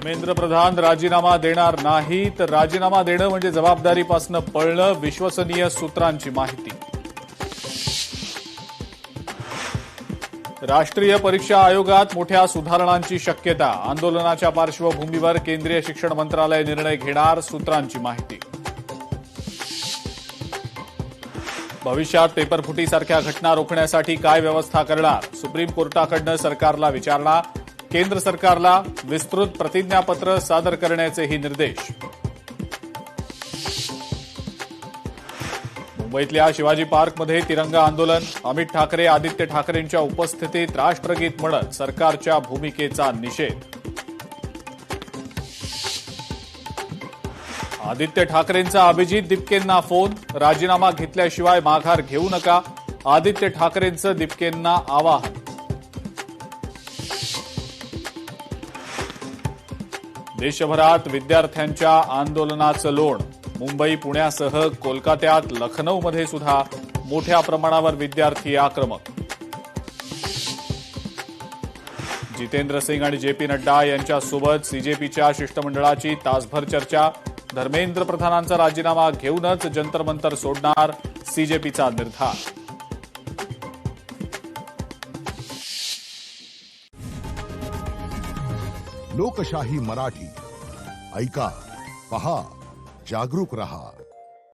धर्मेंद्र प्रधान राजीनामा देणार नाही तर राजीनामा देणं म्हणजे जबाबदारीपासून पळणं, विश्वसनीय सूत्रांची माहिती. राष्ट्रीय परीक्षा आयोगात मोठ्या सुधारणांची शक्यता. आंदोलनाच्या पार्श्वभूमीवर केंद्रीय शिक्षण मंत्रालय निर्णय घेणार, सूत्रांची माहिती. भविष्यात पेपरफुटीसारख्या घटना रोखण्यासाठी काय व्यवस्था करणार? सुप्रीम कोर्टाकडनं सरकारला विचारणा. केंद्र सरकारला विस्तृत प्रतिज्ञापत्र सादर करण्याचेही निर्देश. मुंबईतल्या शिवाजी पार्कमध्ये तिरंगा आंदोलन. अमित ठाकरे, आदित्य ठाकरेंच्या उपस्थितीत राष्ट्रगीत म्हणत सरकारच्या भूमिकेचा निषेध. आदित्य ठाकरेंचा अभिजित दिपकेंना फोन. राजीनामा घेतल्याशिवाय माघार घेऊ नका, आदित्य ठाकरेंचं दिपकेंना आवाहन. देशभरात विद्यार्थ्यांच्या आंदोलनाचं लोण. मुंबई, पुण्यासह कोलकात्यात, लखनौमध्ये सुद्धा मोठ्या प्रमाणावर विद्यार्थी आक्रमक. जितेंद्र सिंग आणि जे पी नड्डा यांच्यासोबत सीजेपीच्या शिष्टमंडळाची तासभर चर्चा. धर्मेंद्र प्रधानांचा राजीनामा घेऊनच जंतर मंतर सोडणार, सीजेपीचा निर्धार. लोकशाही मराठी ऐका, पहा, जागरूक रहा.